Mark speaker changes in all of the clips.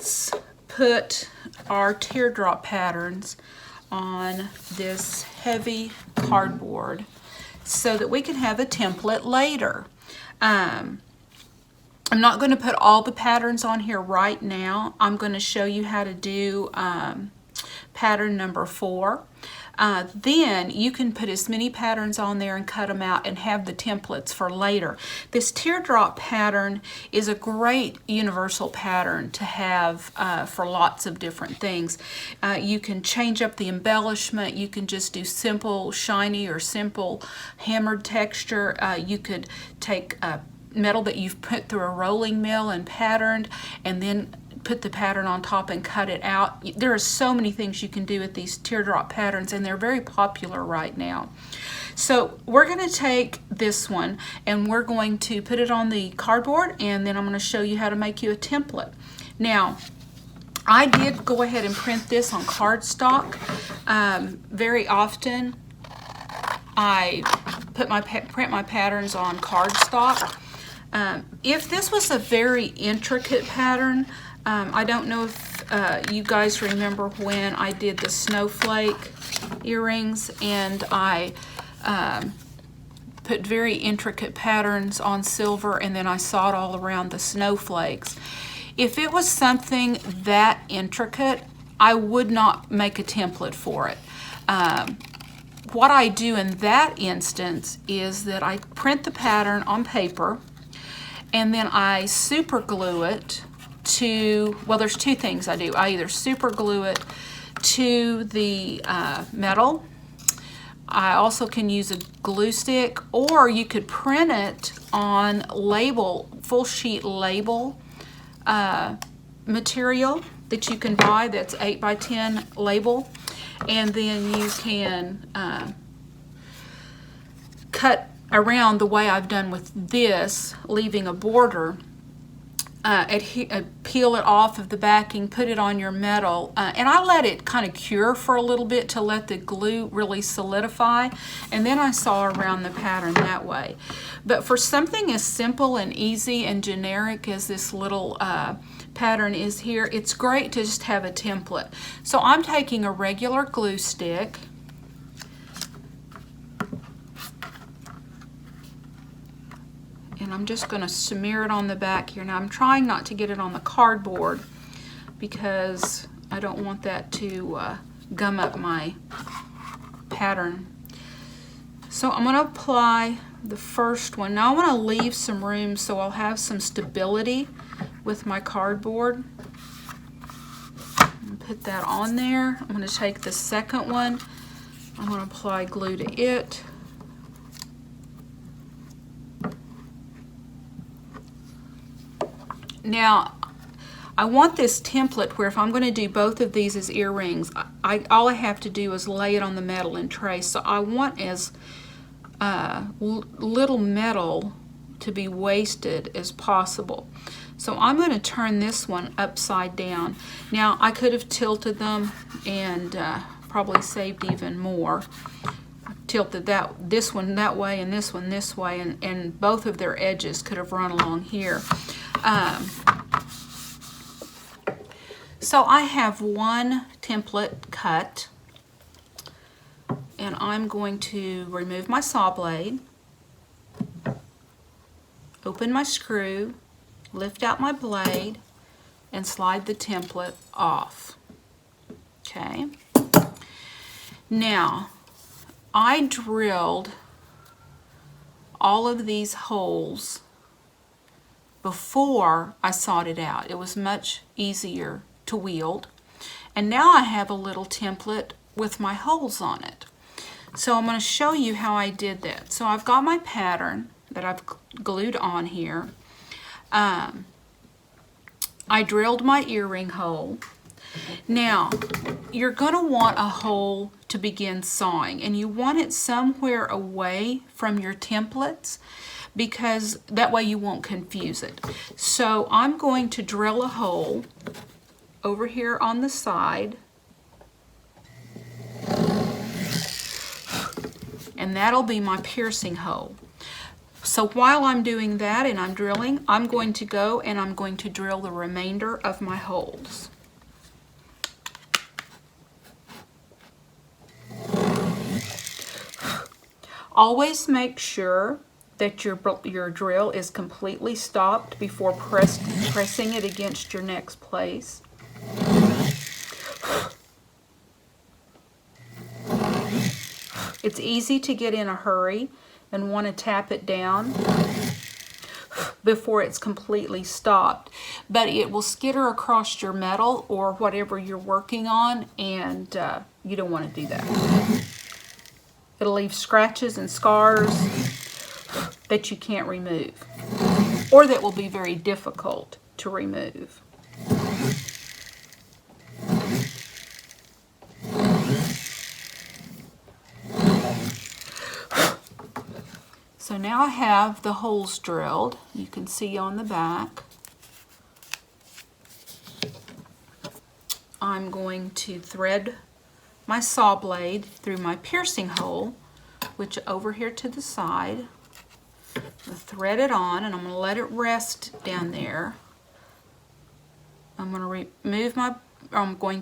Speaker 1: let's put our teardrop patterns on this heavy cardboard so that we can have a template later. I'm not going to put all the patterns on here right now. I'm going to show you how to do pattern number 4. Then you can put as many patterns on there and cut them out and have the templates for later. This teardrop pattern is a great universal pattern to have for lots of different things. You can change up the embellishment. You can just do simple shiny or simple hammered texture. You could take metal that you've put through a rolling mill and patterned, and then put the pattern on top and cut it out. There are so many things you can do with these teardrop patterns, and they're very popular right now. So we're going to take this one and we're going to put it on the cardboard, and then I'm going to show you how to make you a template. Now, I did go ahead and print this on cardstock. Very often I print my patterns on cardstock. If this was a very intricate pattern, I don't know if you guys remember when I did the snowflake earrings, and I put very intricate patterns on silver and then I sawed all around the snowflakes. If it was something that intricate, I would not make a template for it. What I do in that instance is that I print the pattern on paper and then I super glue it to, well, there's two things I do. I either super glue it to the metal. I also can use a glue stick, or you could print it on label, full sheet label material that you can buy that's 8x10 label, and then you can cut around the way I've done with this, leaving a border. Peel it off of the backing, put it on your metal, and I let it kind of cure for a little bit to let the glue really solidify, and then I saw around the pattern that way. But for something as simple and easy and generic as this little pattern is here, it's great to just have a template. So I'm taking a regular glue stick, and I'm just going to smear it on the back here. Now I'm trying not to get it on the cardboard because I don't want that to gum up my pattern. So I'm going to apply the first one. Now I want to leave some room so I'll have some stability with my cardboard. Put that on there. I'm going to take the second one. I'm going to apply glue to it. Now, I want this template where if I'm going to do both of these as earrings, all I have to do is lay it on the metal and trace. So I want as little metal to be wasted as possible. So I'm going to turn this one upside down. Now, I could have tilted them and probably saved even more. Tilted this one that way and this one this way, and both of their edges could have run along here. So I have one template cut, and I'm going to remove my saw blade, open my screw, lift out my blade, and slide the template off. Okay. Now, I drilled all of these holes before I sawed it out. It was much easier to wield. And now I have a little template with my holes on it. So I'm going to show you how I did that. So I've got my pattern that I've glued on here. I drilled my earring hole. Now, you're going to want a hole to begin sawing, and you want it somewhere away from your templates because that way you won't confuse it. So I'm going to drill a hole over here on the side, and that'll be my piercing hole. So while I'm doing that and I'm drilling, I'm going to go and I'm going to drill the remainder of my holes. Always make sure that your drill is completely stopped before pressing it against your next place. It's easy to get in a hurry and want to tap it down before it's completely stopped, but it will skitter across your metal or whatever you're working on, and you don't want to do that. It'll leave scratches and scars that you can't remove, or that will be very difficult to remove. So now I have the holes drilled. You can see on the back. I'm going to thread my saw blade through my piercing hole, which over here to the side. I'm going to thread it on, and I'm going to let it rest down there. I'm going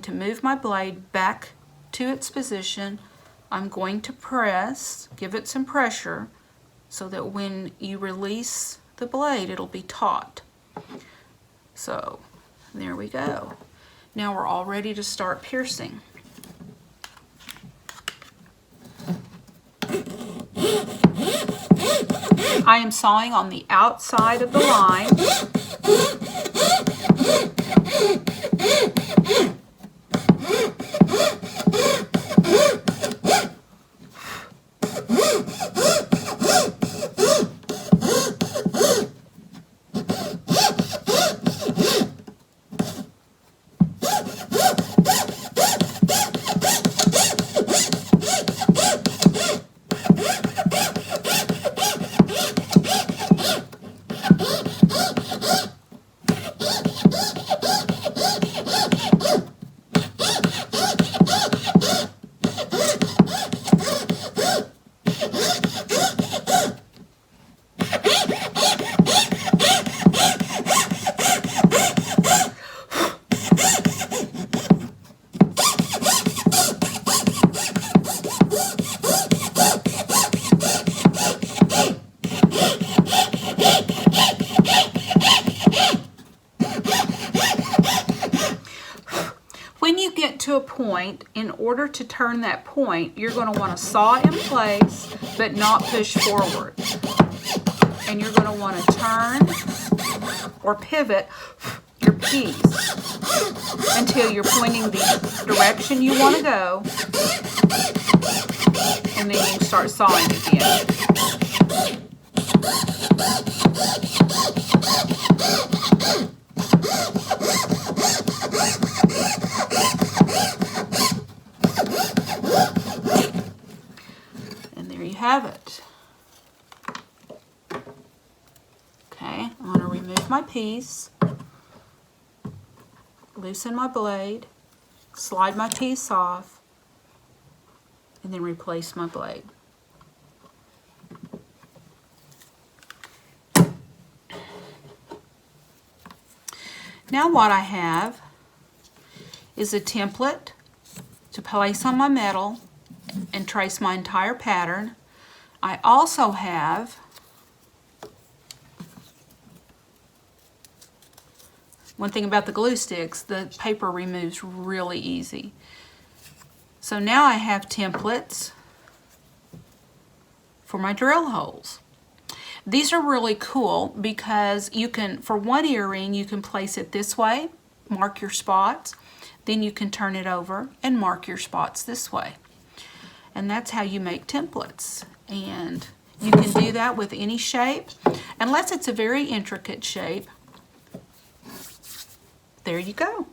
Speaker 1: to move my blade back to its position. I'm going to press, give it some pressure, so that when you release the blade, it'll be taut. So there we go. Now we're all ready to start piercing. I am sawing on the outside of the line. When you get to a point, in order to turn that point, you're going to want to saw in place but not push forward. And you're going to want to turn or pivot your piece until you're pointing the direction you want to go, and then you can start sawing again. And there you have it. Okay, I'm going to remove my piece, loosen my blade, slide my piece off, and then replace my blade. Now what I have is a template to place on my metal and trace my entire pattern. I also have one thing about the glue sticks, the paper removes really easy. So now I have templates for my drill holes. These are really cool because you can, for one earring, you can place it this way, mark your spots, then you can turn it over and mark your spots this way. And that's how you make templates. And you can do that with any shape, unless it's a very intricate shape. There you go.